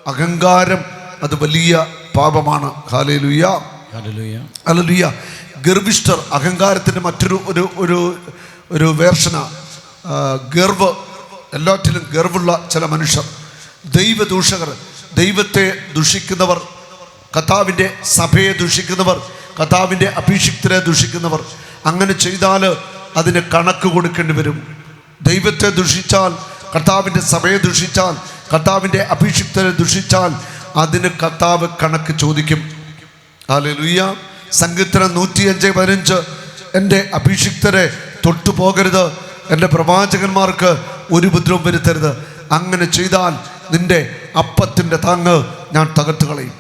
അഹങ്കാരം അത് വലിയ പാപമാണ്. Hallelujah, hallelujah. ഗർവിഷ്ഠർ, അഹങ്കാരത്തിൻ്റെ മറ്റൊരു ഒരു ഒരു ഒരു വേർഷന ഗർവ്. എല്ലാറ്റിലും ഗർവുള്ള ചില മനുഷ്യർ, ദൈവദൂഷകർ, ദൈവത്തെ ദുഷിക്കുന്നവർ, കർത്താവിൻ്റെ സഭയെ ദുഷിക്കുന്നവർ, കർത്താവിൻ്റെ അഭിഷിക്തരെ ദുഷിക്കുന്നവർ. അങ്ങനെ ചെയ്താൽ അതിന് കണക്ക് കൊടുക്കേണ്ടി വരും. ദൈവത്തെ ദുഷിച്ചാൽ, കർത്താവിൻ്റെ സഭയെ ദുഷിച്ചാൽ, കർത്താവിൻ്റെ അഭിഷിക്തരെ ദുഷിച്ചാൽ അതിന് കർത്താവ് കണക്ക് ചോദിക്കും. ഹല്ലേലൂയ. സങ്കീർത്തനം 105:15 എൻ്റെ അഭിഷിക്തരെ തൊട്ടുപോകരുത്, എൻ്റെ പ്രവാചകന്മാർക്ക് ഒരു ഉപദ്രവം വരുത്തരുത്. അങ്ങനെ ചെയ്താൽ നിന്റെ അപ്പത്തിൻ്റെ താങ്ങ് ഞാൻ തകർത്ത് കളയും.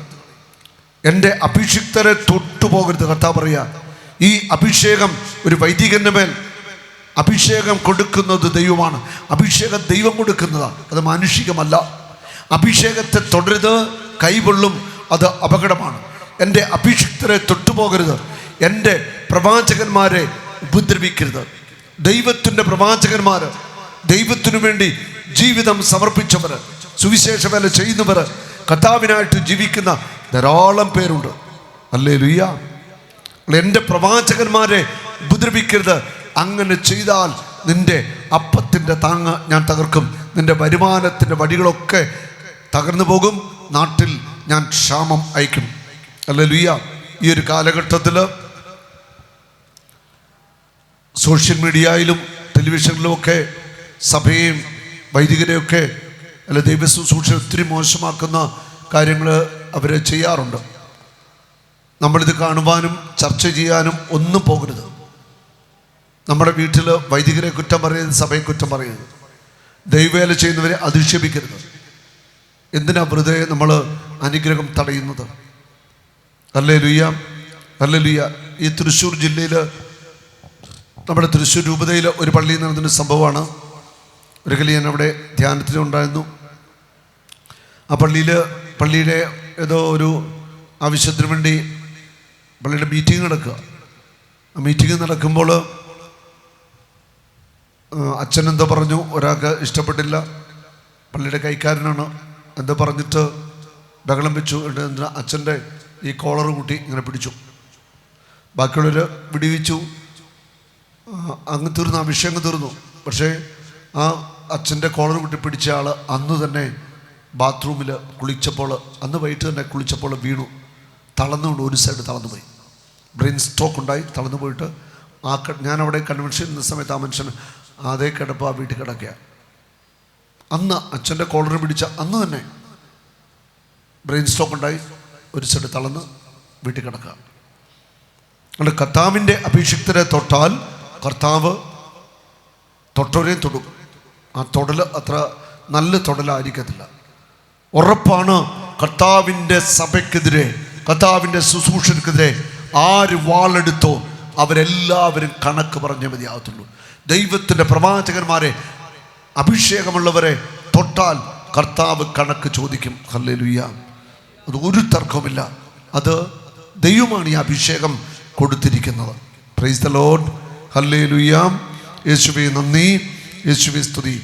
എൻ്റെ അഭിഷിക്തരെ തൊട്ടുപോകരുത്. കർത്താവ് പറയുക, ഈ അഭിഷേകം ഒരു വൈദികൻ്റെ മേൽ അഭിഷേകം കൊടുക്കുന്നത് ദൈവമാണ്. അഭിഷേകം ദൈവം കൊടുക്കുന്നതാണ്, അത് മാനുഷികമല്ല. അഭിഷേകത്തെ തുടരുത്, കൈകൊള്ളും, അത് അപകടമാണ്. എൻ്റെ അഭിഷിക്തരെ തൊട്ടുപോകരുത്, എൻ്റെ പ്രവാചകന്മാരെ ഉപദ്രവിക്കരുത്. ദൈവത്തിൻ്റെ പ്രവാചകന്മാർ, ദൈവത്തിനു വേണ്ടി ജീവിതം സമർപ്പിച്ചവർ, സുവിശേഷ വേല ചെയ്യുന്നവർ, കർത്താവിനായിട്ട് ജീവിക്കുന്ന ധാരാളം പേരുണ്ട്. ഹല്ലേലൂയ. എൻ്റെ പ്രവാചകന്മാരെ ഉപദ്രവിക്കരുത്. അങ്ങനെ ചെയ്താൽ നിൻ്റെ അപ്പത്തിൻ്റെ താങ്ങ് ഞാൻ തകർക്കും. നിൻ്റെ വരുമാനത്തിൻ്റെ വഴികളൊക്കെ തകർന്നു പോകും. നാട്ടിൽ ഞാൻ ക്ഷാമം അയക്കും. ഹല്ലേലൂയ. ഈ ഒരു കാലഘട്ടത്തിൽ സോഷ്യൽ മീഡിയയിലും ടെലിവിഷനിലുമൊക്കെ സഭയെയും വൈദികരെയൊക്കെ അല്ല ദൈവശുശ്രൂഷ ഒത്തിരി മോശമാക്കുന്ന കാര്യങ്ങൾ അവർ ചെയ്യാറുണ്ട്. നമ്മളിത് കാണുവാനും ചർച്ച ചെയ്യാനും ഒന്നും പോകരുത്. നമ്മുടെ വീട്ടിൽ വൈദികരെ കുറ്റം പറയരുത്, സഭയെ കുറ്റം പറയരുത്, ദൈവവേല ചെയ്യുന്നവരെ അധിക്ഷേപിക്കരുത്. എന്തിനാ വെറുതെ നമ്മൾ അനുഗ്രഹം തടയുന്നത്? Hallelujah, hallelujah. ഈ തൃശ്ശൂർ ജില്ലയിൽ, നമ്മുടെ തൃശ്ശൂർ രൂപതയിൽ ഒരു പള്ളിയിൽ നടന്നൊരു സംഭവമാണ്. ഒരിക്കൽ ഞാൻ അവിടെ ധ്യാനത്തിനുണ്ടായിരുന്നു. ആ പള്ളിയുടെ ഏതോ ഒരു ആവശ്യത്തിന് വേണ്ടി പള്ളിയുടെ മീറ്റിംഗ് നടക്കുക. ആ മീറ്റിംഗ് നടക്കുമ്പോൾ അച്ഛൻ എന്തോ പറഞ്ഞു, ഒരാൾക്ക് ഇഷ്ടപ്പെട്ടില്ല. പള്ളിയുടെ കൈക്കാരനാണ്. എന്തോ പറഞ്ഞിട്ട് ബഹളം വെച്ചു. അച്ഛൻ്റെ ഈ കോളർ കൂട്ടി ഇങ്ങനെ പിടിച്ചു. ബാക്കിയുള്ളവർ വിടിവിച്ചു. അങ്ങ് തീർന്നു, ആ വിഷയം അങ്ങ് തീർന്നു. പക്ഷേ ആ അച്ഛൻ്റെ കോളർ കൂട്ടി പിടിച്ച ആൾ അന്ന് തന്നെ ബാത്റൂമിൽ കുളിച്ചപ്പോൾ, അന്ന് വൈകിട്ട് തന്നെ കുളിച്ചപ്പോൾ വീണു. തളർന്നുകൊണ്ട് ഒരു സൈഡ് തളർന്നു പോയി. ബ്രെയിൻ സ്ട്രോക്ക് ഉണ്ടായി, തളർന്നു പോയിട്ട് ഞാനവിടെ കൺവെൻഷൻ ഇരുന്ന സമയത്ത് ആ മനുഷ്യൻ അതേ കിടപ്പ് ആ വീട്ടിൽ കിടക്കുക. അന്ന് അച്ഛൻ്റെ കോളർ പിടിച്ച അന്ന് തന്നെ ബ്രെയിൻ സ്ട്രോക്ക് ഉണ്ടായി, ഒരു സൈഡ് തളർന്ന് വീട്ടിൽ കിടക്കുക. അതുകൊണ്ട് കർത്താവിൻ്റെ അഭിഷിക്തരെ തൊട്ടാൽ കർത്താവ് തൊട്ടവരെയും തൊടും. ആ തൊടൽ അത്ര നല്ല തൊടലായിരിക്കത്തില്ല. ഉറപ്പാണ്, കർത്താവിൻ്റെ സഭയ്ക്കെതിരെ, കർത്താവിൻ്റെ ശുശ്രൂഷക്കെതിരെ ആര് വാളെടുത്തോ അവരെല്ലാവരും കണക്ക് പറഞ്ഞേ മതിയാകത്തുള്ളൂ. ദൈവത്തിൻ്റെ പ്രവാചകന്മാരെ, അഭിഷേകമുള്ളവരെ തൊട്ടാൽ കർത്താവ് കണക്ക് ചോദിക്കും. ഹല്ലേലൂയ. അത് ഒരു തർക്കവുമില്ല. അത് ദൈവമാണ് ഈ അഭിഷേകം കൊടുത്തിരിക്കുന്നത്. Praise the Lord. ഹല്ലേലൂയ. യേശുവേ നന്ദി, യേശുവേ സ്തുതി.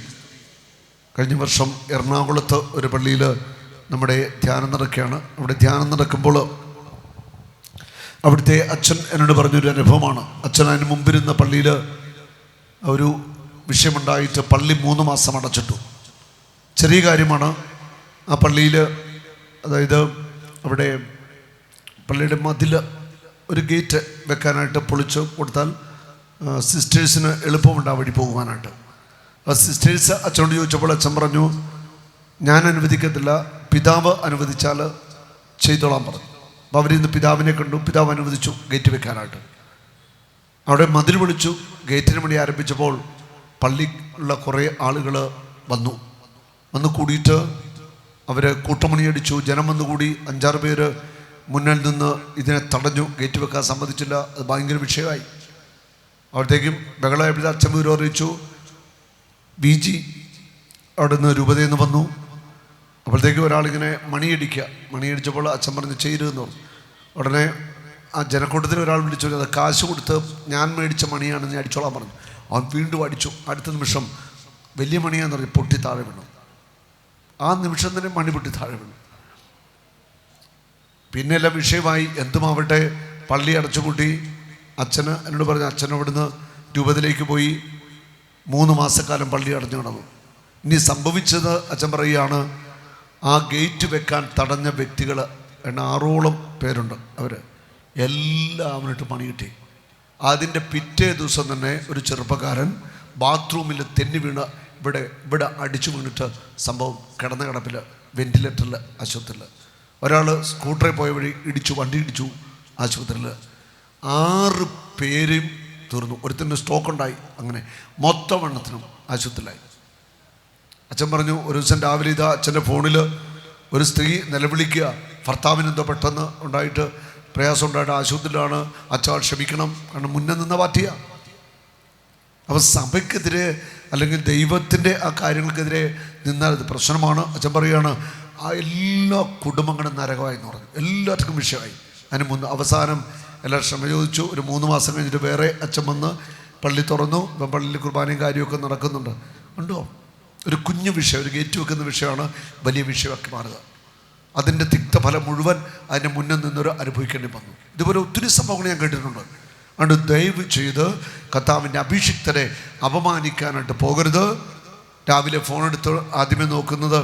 കഴിഞ്ഞ വർഷം എറണാകുളത്ത് ഒരു പള്ളിയിൽ നമ്മുടെ ധ്യാനം നടക്കുകയാണ്. അവിടെ ധ്യാനം നടക്കുമ്പോൾ അവിടുത്തെ അച്ഛൻ എന്നോട് പറഞ്ഞൊരു അനുഭവമാണ്. അച്ഛൻ അതിന് മുമ്പിരുന്ന പള്ളിയിൽ ഒരു വിഷയമുണ്ടായിട്ട് പള്ളി 3 മാസം അടച്ചിട്ടു. ചെറിയ കാര്യമാണ്. ആ പള്ളിയിൽ, അതായത് അവിടെ പള്ളിയുടെ മതിൽ ഒരു ഗേറ്റ് വെക്കാനായിട്ട് പൊളിച്ച് കൊടുത്താൽ സിസ്റ്റേഴ്സിന് എളുപ്പമുണ്ട് ആ വഴി പോകുവാനായിട്ട്. ആ സിസ്റ്റേഴ്സ് അച്ഛനോട് ചോദിച്ചപ്പോൾ അച്ഛൻ പറഞ്ഞു, ഞാൻ അനുവദിക്കത്തില്ല, പിതാവ് അനുവദിച്ചാൽ ചെയ്തോളാൻ പറഞ്ഞു. അപ്പോൾ അവരിന്ന് പിതാവിനെ കണ്ടു. പിതാവ് അനുവദിച്ചു ഗേറ്റ് വെക്കാനായിട്ട്. അവിടെ മതിൽ വിളിച്ചു. ഗേറ്റിന് വേണ്ടി ആരംഭിച്ചപ്പോൾ പള്ളിയിലുള്ള കുറേ ആളുകൾ വന്ന് കൂടിയിട്ട് അവർ കൂട്ടമണിയടിച്ചു. ജനം വന്നു കൂടി. 5-6 പേര് മുന്നിൽ നിന്ന് ഇതിനെ തടഞ്ഞു. ഗേറ്റ് വെക്കാൻ സമ്മതിച്ചില്ല. അത് ഭയങ്കര വിഷയമായി. അവിടത്തേക്കും ബഹളമായപ്പോൾ അച്ഛൻ വിവരം അറിയിച്ചു. BG അവിടെ നിന്ന് രൂപതയിൽ നിന്ന് വന്നു. അപ്പോഴത്തേക്കും ഒരാളിങ്ങനെ മണിയടിച്ചപ്പോൾ അച്ഛൻ പറഞ്ഞ് ചെയ്യരുതെന്ന് പറഞ്ഞു. ഉടനെ ആ ജനക്കൂട്ടത്തിന് ഒരാൾ വിളിച്ചു, അത് കാശ് കൊടുത്ത് ഞാൻ മേടിച്ച മണിയാണ്, നീ അടിച്ചോളാൻ പറഞ്ഞു. അവൻ വീണ്ടും അടിച്ചു. അടുത്ത നിമിഷം വലിയ മണിയാന്ന് പറഞ്ഞ് പൊട്ടി താഴെ വീണു. ആ നിമിഷം തന്നെ മണി പൊട്ടി താഴെ വീണു. പിന്നെ എല്ലാം വിഷയമായി. എന്തുമാവട്ടെ, പള്ളി അടച്ചുപൂട്ടി. അച്ഛന് എന്നോട് പറഞ്ഞു, അച്ഛൻ അവിടുന്ന് രൂപതയിലേക്ക് പോയി 3 മാസക്കാലം പള്ളി അടഞ്ഞു കിടന്നു. ഇനി സംഭവിച്ചത് അച്ഛൻ പറയുകയാണ്, ആ ഗേറ്റ് വെക്കാൻ തടഞ്ഞ വ്യക്തികൾ 6ഓളം പേരുണ്ട്. അവർ എല്ലാവരിട്ട് പണി കിട്ടി. അതിൻ്റെ പിറ്റേ ദിവസം തന്നെ ഒരു ചെറുപ്പക്കാരൻ ബാത്റൂമിൽ തെന്നി വീണ് ഇവിടെ അടിച്ചു വീണിട്ട് സംഭവം കിടന്ന കിടപ്പിൽ വെന്റിലേറ്ററിൽ ആശുപത്രിയിൽ. ഒരാൾ സ്കൂട്ടറിൽ പോയ വഴി വണ്ടി ഇടിച്ചു ആശുപത്രിയിൽ. 6 പേരും തീർന്നു. ഒരുത്തിന് സ്റ്റോക്ക് ഉണ്ടായി. അങ്ങനെ മൊത്തം എണ്ണത്തിനും ആശുപത്രിയിലായി. അച്ഛൻ പറഞ്ഞു, ഒരു ദിവസം രാവിലെ ഇതാ അച്ഛൻ്റെ ഫോണിൽ ഒരു സ്ത്രീ നിലവിളിക്കുക, ഭർത്താവിനെന്തോ പെട്ടെന്ന് ഉണ്ടായിട്ട് പ്രയാസം ഉണ്ടായിട്ട് ആശുപത്രിയിലാണ്, അച്ഛൻ ക്ഷമിക്കണം, കാരണം മുന്നേ നിന്ന പാർട്ടിയാണ്. അപ്പോൾ സഭയ്ക്കെതിരെ അല്ലെങ്കിൽ ദൈവത്തിൻ്റെ ആ കാര്യങ്ങൾക്കെതിരെ നിന്നാൽ ഇത് പ്രശ്നമാണ്. അച്ഛൻ പറയുകയാണ്, ആ എല്ലാ കുടുംബങ്ങളും നരകമായി എന്ന് പറഞ്ഞു. എല്ലാവർക്കും വിഷയമായി. അതിന് മുന്ന് അവസാനം എല്ലാവരും ക്ഷമ ചോദിച്ചു. ഒരു 3 മാസം കഴിഞ്ഞിട്ട് വേറെ അച്ഛൻ വന്ന് പള്ളി തുറന്നു. ഇപ്പം പള്ളിയിൽ കുർബാനയും കാര്യമൊക്കെ നടക്കുന്നുണ്ട്. ഉണ്ടോ? ഒരു കുഞ്ഞു വിഷയം, ഒരു ഗേറ്റ് വെക്കുന്ന വിഷയമാണ് വലിയ വിഷയമാക്കി മാറുക. അതിൻ്റെ തിക്തഫലം മുഴുവൻ അതിൻ്റെ മുന്നിൽ നിന്നൊരു അനുഭവിക്കേണ്ടി വന്നു. ഇതുപോലെ ഒത്തിരി സംഭവങ്ങൾ ഞാൻ കേട്ടിട്ടുണ്ട്. അതുകൊണ്ട് ദയവ് ചെയ്ത് കർത്താവിൻ്റെ അഭിഷിക്തരെ അപമാനിക്കാനായിട്ട് പോകരുത്. രാവിലെ ഫോണെടുത്ത് ആദ്യമേ നോക്കുന്നത്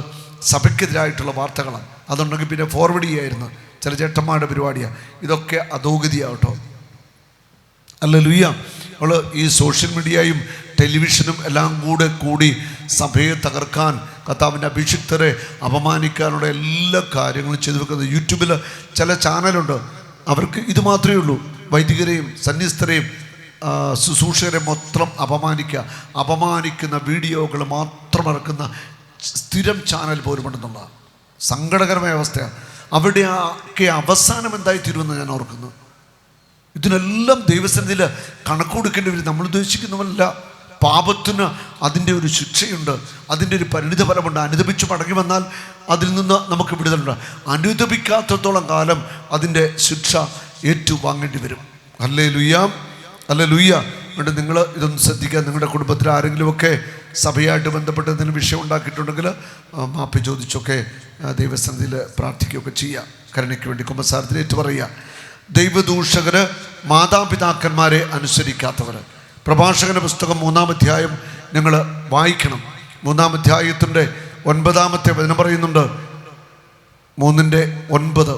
സഭയ്ക്കെതിരായിട്ടുള്ള വാർത്തകളാണ്. അതുണ്ടെങ്കിൽ പിന്നെ ഫോർവേഡ് ചെയ്യായിരുന്നു. ചില ചേട്ടന്മാരുടെ പരിപാടിയാണ്. ഇതൊക്കെ അധോഗതിയാവട്ടോ. ഹല്ലേലൂയ. അവൾ ഈ സോഷ്യൽ മീഡിയയും ടെലിവിഷനും എല്ലാം കൂടി സഭയെ തകർക്കാൻ, കർത്താവിൻ്റെ അഭിഷിക്തരെ അപമാനിക്കാനുള്ള എല്ലാ കാര്യങ്ങളും ചെയ്തു വെക്കുന്നത്. യൂട്യൂബിൽ ചില ചാനലുണ്ട്, അവർക്ക് ഇത് മാത്രമേ ഉള്ളൂ. വൈദികരെയും സന്യസ്തരെയും ശുശ്രൂഷകരെ മൊത്തം അപമാനിക്കുന്ന വീഡിയോകൾ മാത്രം ഇറക്കുന്ന സ്ഥിരം ചാനൽ പോലും ഉണ്ടെന്നുള്ള സങ്കടകരമായ അവസ്ഥയാണ്. അവിടെയൊക്കെ അവസാനം എന്തായി തീരുമെന്ന് ഞാൻ ഓർക്കുന്നു. ഇതിനെല്ലാം ദൈവസന്നിധിയിൽ കണക്ക് കൊടുക്കേണ്ടി വരും. നമ്മൾ ഉദ്ദേശിക്കുന്നവരല്ല. പാപത്തിന് അതിൻ്റെ ഒരു ശിക്ഷയുണ്ട്, അതിൻ്റെ ഒരു പരിണിത ഫലമുണ്ട്. അനുദപിച്ച് മടങ്ങി വന്നാൽ അതിൽ നിന്ന് നമുക്ക് വിടുതലുണ്ട്. അനുദപിക്കാത്തത്തോളം കാലം അതിൻ്റെ ശിക്ഷ ഏറ്റുവാങ്ങേണ്ടി വരും. Hallelujah, hallelujah. അതുകൊണ്ട് നിങ്ങൾ ഇതൊന്ന് ശ്രദ്ധിക്കുക. നിങ്ങളുടെ കുടുംബത്തിൽ ആരെങ്കിലുമൊക്കെ സഭയായിട്ട് ബന്ധപ്പെട്ട് എന്തെങ്കിലും വിഷയം ഉണ്ടാക്കിയിട്ടുണ്ടെങ്കിൽ മാപ്പി ചോദിച്ചൊക്കെ ദൈവസന്നിധിയിൽ പ്രാർത്ഥിക്കുകയൊക്കെ ചെയ്യുക. കരുണയ്ക്ക് വേണ്ടി കുമ്പസാരത്തിൽ ഏറ്റുപറയുക. ദൈവദൂഷകർ, മാതാപിതാക്കന്മാരെ അനുസരിക്കാത്തവർ. പ്രഭാഷകന്റെ പുസ്തകം 3-ാം അധ്യായം നിങ്ങൾ വായിക്കണം. 3-ാം അധ്യായത്തിൻ്റെ 9-ാമത്തെ വചനം പറയുന്നുണ്ട്. 3:9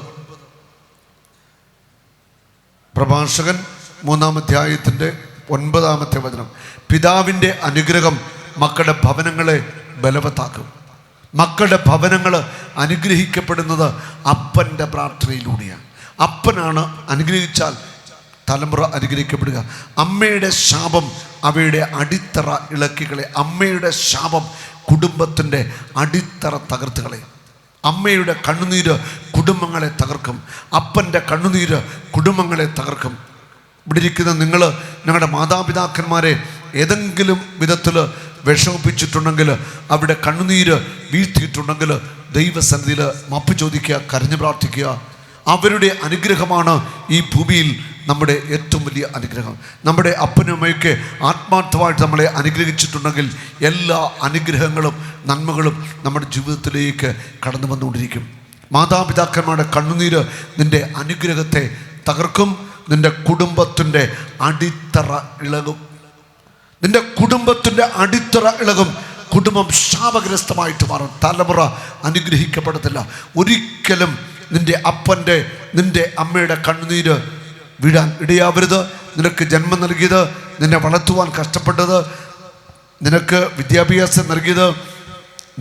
പ്രഭാഷകൻ 3-ാം അധ്യായത്തിൻ്റെ 9-ാമത്തെ വചനം. പിതാവിൻ്റെ അനുഗ്രഹം മക്കളുടെ ഭവനങ്ങളെ ബലവത്താക്കും. മക്കളുടെ ഭവനങ്ങൾ അനുഗ്രഹിക്കപ്പെടുന്നത് അപ്പൻ്റെ പ്രാർത്ഥനയിലൂടെയാണ്. അപ്പനാണ് അനുഗ്രഹിച്ചാൽ തലമുറ അനുഗ്രഹിക്കപ്പെടുക. അമ്മയുടെ ശാപം അവയുടെ അടിത്തറ ഇളക്കികളെ. അമ്മയുടെ ശാപം കുടുംബത്തിൻ്റെ അടിത്തറ തകർത്തുകളെ. അമ്മയുടെ കണ്ണുനീര് കുടുംബങ്ങളെ തകർക്കും. അപ്പൻ്റെ കണ്ണുനീര് കുടുംബങ്ങളെ തകർക്കും. ഇവിടെ ഇരിക്കുന്ന നിങ്ങൾ നിങ്ങളുടെ മാതാപിതാക്കന്മാരെ ഏതെങ്കിലും വിധത്തിൽ വിഷമിപ്പിച്ചിട്ടുണ്ടെങ്കിൽ, അവിടെ കണ്ണുനീര് വീഴ്ത്തിയിട്ടുണ്ടെങ്കിൽ ദൈവസന്നിധിയിൽ മാപ്പ് ചോദിക്കുക, കരഞ്ഞു പ്രാർത്ഥിക്കുക. അവരുടെ അനുഗ്രഹമാണ് ഈ ഭൂമിയിൽ നമ്മുടെ ഏറ്റവും വലിയ അനുഗ്രഹം. നമ്മുടെ അപ്പനും അമ്മയൊക്കെ ആത്മാർത്ഥമായിട്ട് നമ്മളെ അനുഗ്രഹിച്ചിട്ടുണ്ടെങ്കിൽ എല്ലാ അനുഗ്രഹങ്ങളും നന്മകളും നമ്മുടെ ജീവിതത്തിലേക്ക് കടന്നു വന്നുകൊണ്ടിരിക്കും. മാതാപിതാക്കന്മാരുടെ കണ്ണുനീര് നിൻ്റെ അനുഗ്രഹത്തെ തകർക്കും. നിൻ്റെ കുടുംബത്തിൻ്റെ അടിത്തറ ഇളകും. നിൻ്റെ കുടുംബത്തിൻ്റെ അടിത്തറ ഇളകും. കുടുംബം ശാപഗ്രസ്തമായിട്ട് മാറും. തലമുറ അനുഗ്രഹിക്കപ്പെടത്തില്ല. ഒരിക്കലും നിൻ്റെ അപ്പൻ്റെ നിൻ്റെ അമ്മയുടെ കണ്ണുനീര് വീഴാൻ ഇടയാവരുത്. നിനക്ക് ജന്മം നൽകിയത്, നിന്നെ വളർത്തുവാൻ കഷ്ടപ്പെട്ടത്, നിനക്ക് വിദ്യാഭ്യാസം നൽകിയത്,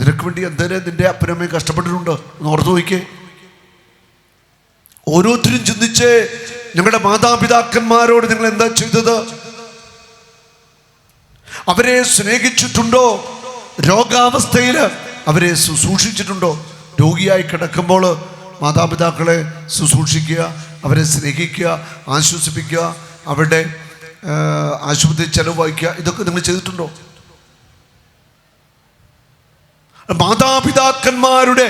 നിനക്ക് വേണ്ടി എന്തേലും നിൻ്റെ അപ്പനമ്മയും കഷ്ടപ്പെട്ടിട്ടുണ്ട് എന്ന് ഓർത്തു നോക്കിക്കേ. ഓരോരുത്തരും ചിന്തിച്ച് നിങ്ങളുടെ മാതാപിതാക്കന്മാരോട് നിങ്ങൾ എന്താ ചെയ്തത്? അവരെ സ്നേഹിച്ചിട്ടുണ്ടോ? രോഗാവസ്ഥയിൽ അവരെ ശുശ്രൂഷിച്ചിട്ടുണ്ടോ? രോഗിയായി കിടക്കുമ്പോൾ മാതാപിതാക്കളെ ശുശ്രൂഷിക്കുക, അവരെ സ്നേഹിക്കുക, ആശ്വസിപ്പിക്കുക, അവരുടെ ആശുപത്രി ചെലവ് വഹിക്കുക, ഇതൊക്കെ നിങ്ങൾ ചെയ്തിട്ടുണ്ടോ? മാതാപിതാക്കന്മാരുടെ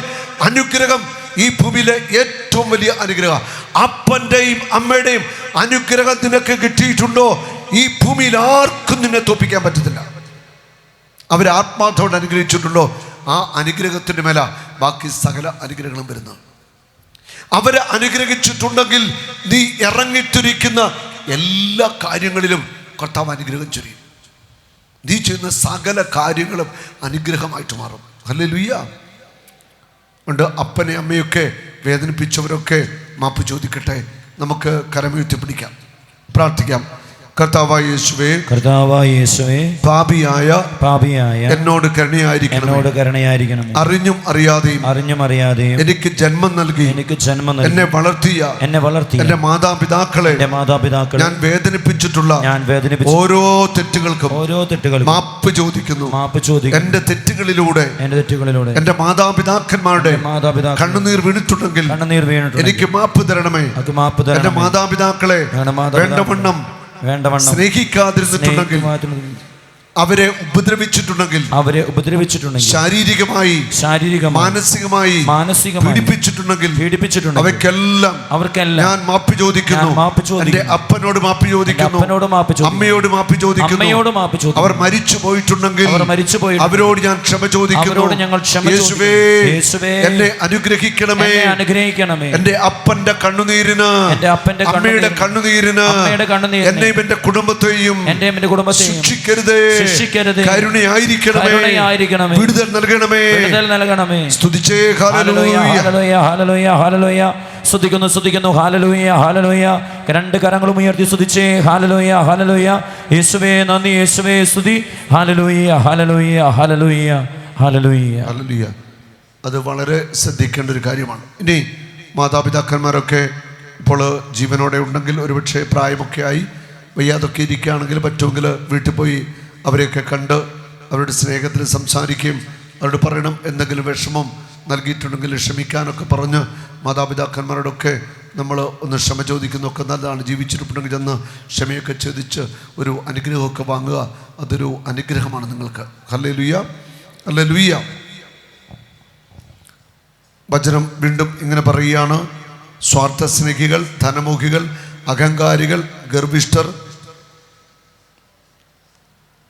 അനുഗ്രഹം ഈ ഭൂമിയിലെ ഏറ്റവും വലിയ അനുഗ്രഹം. അപ്പൻ്റെയും അമ്മയുടെയും അനുഗ്രഹം നിനക്ക് കിട്ടിയിട്ടുണ്ടോ? ഈ ഭൂമിയിൽ ആർക്കും നിന്നെ തോൽപ്പിക്കാൻ പറ്റത്തില്ല. അവർ ആത്മാർത്ഥോട് അനുഗ്രഹിച്ചിട്ടുണ്ടോ? ആ അനുഗ്രഹത്തിൻ്റെ മേല ബാക്കി സകല അനുഗ്രഹങ്ങളും വരുന്നത്. അവരെ അനുഗ്രഹിച്ചിട്ടുണ്ടെങ്കിൽ നീ ഇറങ്ങിത്തിരിക്കുന്ന എല്ലാ കാര്യങ്ങളിലും കർത്താവ് അനുഗ്രഹം ചൊരിയും. നീ ചെയ്യുന്ന സകല കാര്യങ്ങളും അനുഗ്രഹമായിട്ട് മാറും. ഹല്ലേലൂയ. ഉണ്ട് അപ്പനെ അമ്മയൊക്കെ വേദനിപ്പിച്ചവരൊക്കെ മാപ്പ് ചോദിക്കട്ടെ. നമുക്ക് കരമുയർത്തി പിടിക്കാം, പ്രാർത്ഥിക്കാം. കർത്താവായ യേശുവേ, പാപിയായ എന്നോട് കരുണയായിരിക്കണം. അറിഞ്ഞും അറിയാതെയും എനിക്ക് ജന്മം നൽകി എന്നെ വളർത്തിയ എന്റെ മാതാപിതാക്കളെ ഞാൻ വേദനിപ്പിച്ചിട്ടുള്ള ഓരോ തെറ്റുകൾക്കും മാപ്പ് ചോദിക്കുന്നു. എന്റെ തെറ്റുകളിലൂടെ എന്റെ മാതാപിതാക്കന്മാരുടെ കണ്ണുനീർ വീണിട്ടുണ്ടെങ്കിൽ എനിക്ക് മാപ്പ് തരണമേ. എന്റെ മാതാപിതാക്കളെ വേണ്ടവണ്ണം സ്നേഹിക്കാതിരുന്നിട്ടുണ്ടെങ്കിൽ, അവരെ ഉപദ്രവിച്ചിട്ടുണ്ടെങ്കിൽ ശാരീരികമായി മാനസികമായി പീഡിപ്പിച്ചിട്ടുണ്ടെങ്കിൽ അവർക്കെല്ലാം ഞാൻ മാപ്പ് ചോദിക്കുന്നു. എന്റെ അപ്പനോട് മാപ്പ് ചോദിക്കുന്നു, അമ്മയോട് മാപ്പ് ചോദിക്കുന്നു. അവർ മരിച്ചു പോയിട്ടുണ്ടെങ്കിൽ അവരോട് ഞാൻ ക്ഷമ ചോദിക്കുന്നു. യേശുവേ, എന്നെ അനുഗ്രഹിക്കണമേ. എന്റെ അപ്പന്റെ കണ്ണുനീരിന്, അമ്മയുടെ കണ്ണുനീരിന് എന്നെയും എന്റെ കുടുംബത്തെയും ശിക്ഷിക്കരുതേ. കരുണയായിരിക്കണമേ, വിടുതൽ നൽകണമേ. സ്തുതിച്ചേ ഹല്ലേലൂയ. സ്തുതിക്കുന്നു ഹല്ലേലൂയ ഹല്ലേലൂയ. രണ്ട് കരങ്ങളും ഉയർത്തി സ്തുതിച്ചേ ഹല്ലേലൂയ ഹല്ലേലൂയ. യേശുവേ നന്ദി, യേശുവേ സ്തുതി. Hallelujah hallelujah hallelujah hallelujah hallelujah. അത് വളരെ ശ്രദ്ധിക്കേണ്ട ഒരു കാര്യമാണ്. ഇനി മാതാപിതാക്കന്മാരൊക്കെ ഇപ്പോൾ ജീവനോടെ ഉണ്ടെങ്കിൽ, ഒരുപക്ഷെ പ്രായമൊക്കെ ആയി വയ്യാതൊക്കെ ഇരിക്കുകയാണെങ്കിൽ പറ്റുമെങ്കിൽ വീട്ടിൽ പോയി അവരെയൊക്കെ കണ്ട് അവരുടെ സ്നേഹത്തിൽ സംസാരിക്കുകയും അവരോട് പറയണം, എന്തെങ്കിലും വിഷമം നൽകിയിട്ടുണ്ടെങ്കിൽ ക്ഷമിക്കാനൊക്കെ പറഞ്ഞ് മാതാപിതാക്കന്മാരോടൊക്കെ നമ്മൾ ഒന്ന് ക്ഷമ ചോദിക്കുന്നതൊക്കെ നല്ലതാണ്. ജീവിച്ചിട്ടുണ്ടെങ്കിൽ ചെന്ന് ക്ഷമയൊക്കെ ചോദിച്ച് ഒരു അനുഗ്രഹമൊക്കെ വാങ്ങുക. അതൊരു അനുഗ്രഹമാണ് നിങ്ങൾക്ക്. Hallelujah hallelujah. വചനം വീണ്ടും ഇങ്ങനെ പറയുകയാണ്: സ്വാർത്ഥ സ്നേഹികൾ, ധനമോഹികൾ, അഹങ്കാരികൾ, ഗർവിഷ്ഠർ,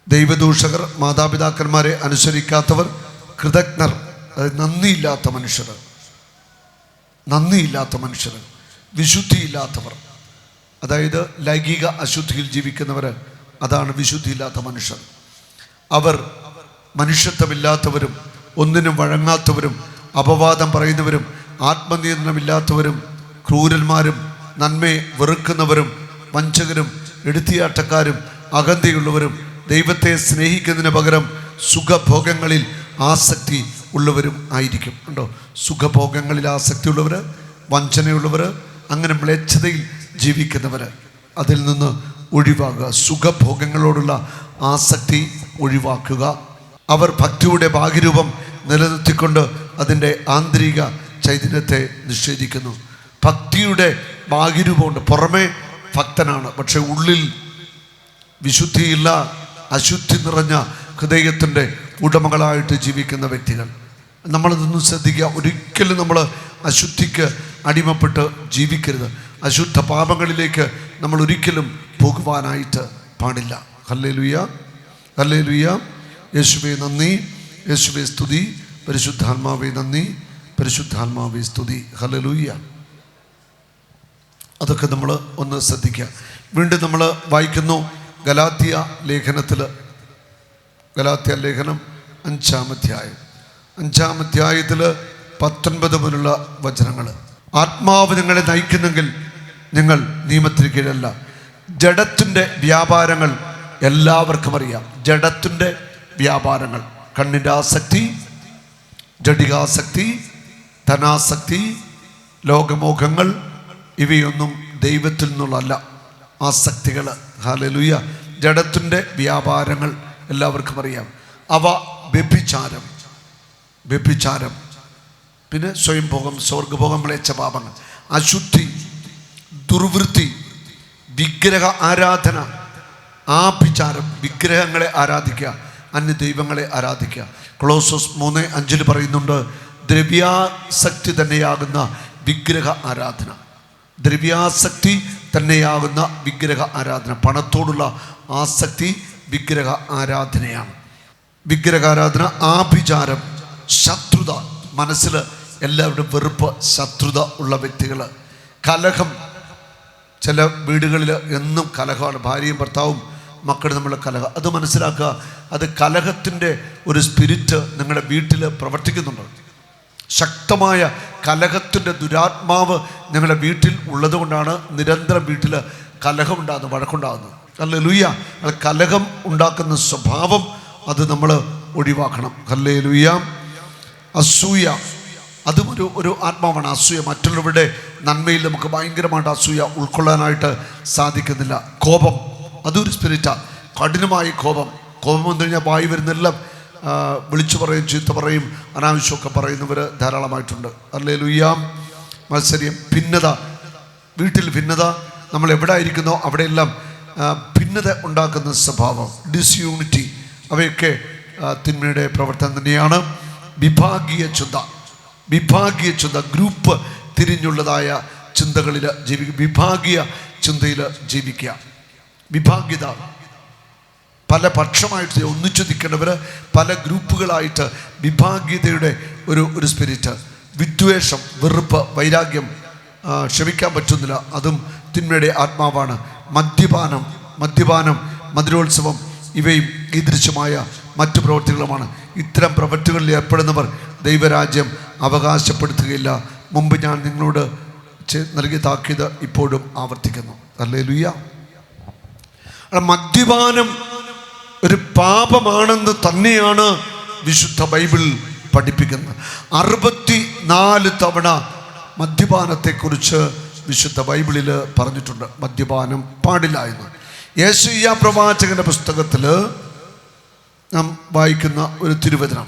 ദൈവദൂഷകർ, മാതാപിതാക്കന്മാരെ അനുസരിക്കാത്തവർ, കൃതജ്ഞർ, അതായത് നന്ദിയില്ലാത്ത മനുഷ്യർ, വിശുദ്ധിയില്ലാത്തവർ, അതായത് ലൈംഗിക അശുദ്ധിയിൽ ജീവിക്കുന്നവർ, അതാണ് വിശുദ്ധിയില്ലാത്ത മനുഷ്യർ. അവർ മനുഷ്യത്വമില്ലാത്തവരും ഒന്നിനും വഴങ്ങാത്തവരും അപവാദം പറയുന്നവരും ആത്മനിയന്ത്രണമില്ലാത്തവരും ക്രൂരന്മാരും നന്മയെ വെറുക്കുന്നവരും വഞ്ചകരും എടുത്തിയാട്ടക്കാരും അകന്തയുള്ളവരും ദൈവത്തെ സ്നേഹിക്കുന്നതിന് പകരം സുഖഭോഗങ്ങളിൽ ആസക്തി ഉള്ളവരും ആയിരിക്കും. ഉണ്ടോ? സുഖഭോഗങ്ങളിൽ ആസക്തി ഉള്ളവർ, വഞ്ചനയുള്ളവർ, അങ്ങനെ മ്ലേച്ഛതയിൽ ജീവിക്കുന്നവർ, അതിൽ നിന്ന് ഒഴിവാകുക. സുഖഭോഗങ്ങളോടുള്ള ആസക്തി ഒഴിവാക്കുക. അവർ ഭക്തിയുടെ ബാഹ്യരൂപം നിലനിർത്തിക്കൊണ്ട് അതിൻ്റെ ആന്തരിക ചൈതന്യത്തെ നിഷേധിക്കുന്നു. ഭക്തിയുടെ ബാഹ്യരൂപമുണ്ട്, പുറമേ ഭക്തനാണ്, പക്ഷെ ഉള്ളിൽ വിശുദ്ധിയില്ല, അശുദ്ധി നിറഞ്ഞ ഹൃദയത്തിൻ്റെ ഉടമകളായിട്ട് ജീവിക്കുന്ന വ്യക്തികൾ. നമ്മളിതൊന്നും ശ്രദ്ധിക്കുക. ഒരിക്കലും നമ്മൾ അശുദ്ധിക്ക് അടിമപ്പെട്ട് ജീവിക്കരുത്. അശുദ്ധ പാപങ്ങളിലേക്ക് നമ്മൾ ഒരിക്കലും പോകുവാനായിട്ട് പാടില്ല. Hallelujah hallelujah. യേശുവേ നന്ദി, യേശുവേ സ്തുതി. പരിശുദ്ധാത്മാവേ നന്ദി, പരിശുദ്ധാത്മാവേ സ്തുതി. ഹല്ലേലൂയ. അതൊക്കെ നമ്മൾ ഒന്ന് ശ്രദ്ധിക്കുക. വീണ്ടും നമ്മൾ വായിക്കുന്നു ഗലാത്യ ലേഖനം 5-ാം അധ്യായത്തിൽ 19 മുതലുള്ള വചനങ്ങൾ. ആത്മാവ് നിങ്ങളെ നയിക്കുന്നെങ്കിൽ നിങ്ങൾ നിയമത്തിന് കീഴല്ല. ജഡത്തിൻ്റെ വ്യാപാരങ്ങൾ എല്ലാവർക്കും അറിയാം. ജഡത്തിൻ്റെ വ്യാപാരങ്ങൾ, കണ്ണിൻ്റെ ആസക്തി, ജഡികാസക്തി, ധനാസക്തി, ലോകമോഹങ്ങൾ, ഇവയൊന്നും ദൈവത്തിൽ നിന്നുള്ളല്ല ആസക്തികൾ. ഹല്ലേലൂയ. ജഡത്തിൻ്റെ വ്യാപാരങ്ങൾ എല്ലാവർക്കും അറിയാം. അവ വ്യഭിചാരം, പിന്നെ സ്വയംഭോഗം, സ്വർഗഭോഗം, മ്ലേച്ഛപാപങ്ങൾ, അശുദ്ധി, ദുർവൃത്തി, വിഗ്രഹ ആരാധന, ആഭിചാരം, വിഗ്രഹങ്ങളെ ആരാധിക്കുക, അന്യ ദൈവങ്ങളെ ആരാധിക്കുക. കൊളോസ്സോസ് 3:5 പറയുന്നുണ്ട്, ദ്രവ്യാസക്തി തന്നെയാകുന്ന വിഗ്രഹ ആരാധന. ദ്രവ്യാസക്തി തന്നെയാകുന്ന വിഗ്രഹ ആരാധന, പണത്തോടുള്ള ആസക്തി വിഗ്രഹ ആരാധനയാണ്. വിഗ്രഹാരാധന, ആഭിചാരം, ശത്രുത, മനസ്സിൽ എല്ലാവരുടെയും വെറുപ്പ്, ശത്രുത ഉള്ള വ്യക്തികൾ, കലഹം. ചില വീടുകളിൽ എന്നും കലഹമാണ്, ഭാര്യയും ഭർത്താവും മക്കളും തമ്മിലുള്ള കലഹം. അത് മനസ്സിലാക്കുക, അത് കലഹത്തിൻ്റെ ഒരു സ്പിരിറ്റ് നിങ്ങളുടെ വീട്ടിൽ പ്രവർത്തിക്കുന്നുണ്ട്. ശക്തമായ കലഹത്തിൻ്റെ ദുരാത്മാവ് നിങ്ങളുടെ വീട്ടിൽ ഉള്ളത് കൊണ്ടാണ് നിരന്തരം വീട്ടിൽ കലഹം ഉണ്ടാകുന്നത്, വഴക്കുണ്ടാകുന്നത്. ഹല്ലേലൂയ. അത് കലഹം ഉണ്ടാക്കുന്ന സ്വഭാവം അത് നമ്മൾ ഒഴിവാക്കണം. ഹല്ലേലൂയ. അസൂയ, അതും ഒരു ആത്മാവാണ്. അസൂയ, മറ്റുള്ളവരുടെ നന്മയിൽ നമുക്ക് ഭയങ്കരമായിട്ട് അസൂയ ഉൾക്കൊള്ളാനായിട്ട് സാധിക്കുന്നില്ല. കോപം, അതൊരു സ്പിരിറ്റാണ്. കഠിനമായ കോപം വന്നു കഴിഞ്ഞാൽ വായി വരുന്നെല്ലാം വിളിച്ചു പറയും, ചീത്ത പറയും, അനാവശ്യമൊക്കെ പറയുന്നവർ ധാരാളമായിട്ടുണ്ട്. ഹല്ലേലൂയ. മത്സര്യം, ഭിന്നത, വീട്ടിൽ ഭിന്നത, നമ്മൾ എവിടെ ആയിരിക്കുന്നോ അവിടെയെല്ലാം ഭിന്നത ഉണ്ടാക്കുന്ന സ്വഭാവം, ഡിസ്യൂണിറ്റി, അവയൊക്കെ തിന്മയുടെ പ്രവർത്തനം തന്നെയാണ്. വിഭാഗീയ ചിന്ത, ഗ്രൂപ്പ് തിരിഞ്ഞുള്ളതായ ചിന്തകളിൽ ജീവിക്കുക, വിഭാഗീയ ചിന്തയിൽ ജീവിക്കുക. വിഭാഗ്യത, പല പക്ഷമായിട്ട് ഒന്നിച്ചു നിൽക്കേണ്ടവർ പല ഗ്രൂപ്പുകളായിട്ട്, വിഭാഗീയതയുടെ ഒരു സ്പിരിറ്റ്. വിദ്വേഷം, വെറുപ്പ്, വൈരാഗ്യം, ക്ഷമിക്കാൻ പറ്റുന്നില്ല, അതും തിന്മയുടെ ആത്മാവാണ്. മദ്യപാനം, മധുരോത്സവം, ഇവയും ഈദൃശ്യമായ മറ്റു പ്രവൃത്തികളുമാണ്. ഇത്തരം പ്രവൃത്തികളിൽ ഏർപ്പെടുന്നവർ ദൈവരാജ്യം അവകാശപ്പെടുത്തുകയില്ല. മുമ്പ് ഞാൻ നിങ്ങളോട് നൽകിയ താക്കീത് ഇപ്പോഴും ആവർത്തിക്കുന്നു. ഹല്ലേലൂയ. മദ്യപാനം ഒരു പാപമാണെന്ന് തന്നെയാണ് വിശുദ്ധ ബൈബിൾ പഠിപ്പിക്കുന്നത്. 64 തവണ മദ്യപാനത്തെക്കുറിച്ച് വിശുദ്ധ ബൈബിളിൽ പറഞ്ഞിട്ടുണ്ട്. മദ്യപാനം പാടില്ല എന്ന്. യെശയ്യാ പ്രവാചകന്റെ പുസ്തകത്തിൽ നാം വായിക്കുന്ന ഒരു തിരുവചനം,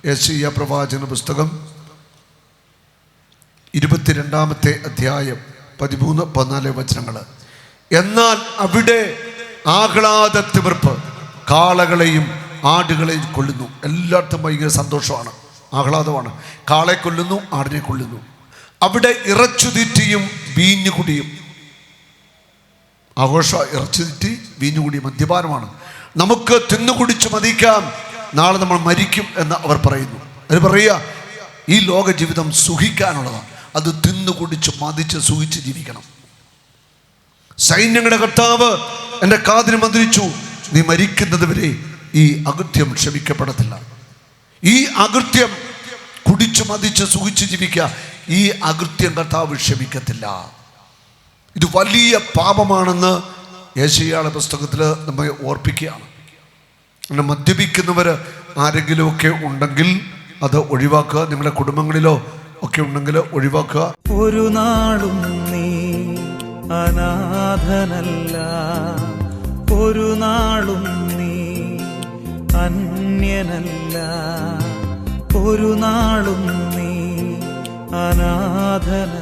യെശയ്യാ പ്രവാചകന്റെ പുസ്തകം 22-ാമത്തെ അധ്യായം 13-14 വചനങ്ങൾ. എന്നാൽ അവിടെ ആഹ്ലാദ തിമിർപ്പ് കാളകളെയും ആടുകളെയും കൊല്ലുന്നു. എല്ലായിടത്തും ഭയങ്കര സന്തോഷമാണ്, ആഹ്ലാദമാണ്. കാളെ കൊല്ലുന്നു, ആടിനെ കൊല്ലുന്നു. അവിടെ ഇറച്ചുതീറ്റിയും വീഞ്ഞുകുടിയും, ആഘോഷ, ഇറച്ചുതീറ്റി വീഞ്ഞുകുടി, മദ്യപാനമാണ്. നമുക്ക് തിന്നുകുടിച്ച് മതിക്കാം, നാളെ നമ്മൾ മരിക്കും എന്ന് അവർ പറയുന്നു. അവർ പറയുക, ഈ ലോക ജീവിതം സുഖിക്കാനുള്ളതാണ്, അത് തിന്നുകുടിച്ച് മതിച്ച് സുഖിച്ച് ജീവിക്കണം. സൈന്യങ്ങളുടെ കർത്താവ് എൻ്റെ കാതിന് മന്ത്രിച്ചു, നീ മരിക്കുന്നത് വരെ ഈ അകൃത്യം ക്ഷമിക്കപ്പെടത്തില്ല. ഈ അകൃത്യം കുടിച്ചു മതിച്ച് സുഖിച്ച് ജീവിക്കുക, ഈ അകൃത്യം കർത്താവ് ക്ഷമിക്കത്തില്ല. ഇത് വലിയ പാപമാണെന്ന് യെശയ്യായുടെ പുസ്തകത്തിൽ നമ്മെ ഓർപ്പിക്കുകയാണ്. അങ്ങനെ മദ്യപിക്കുന്നവർ ആരെങ്കിലുമൊക്കെ ഉണ്ടെങ്കിൽ അത് ഒഴിവാക്കുക. നിങ്ങളുടെ കുടുംബങ്ങളിലോ ഒക്കെ ഉണ്ടെങ്കിൽ ഒഴിവാക്കുക. ഒരു നാളും നീ അനാഥനല്ല, ഒരു നാളും നീ അന്യനല്ല, ഒരു നാളും നീ അനാഥനല്ല.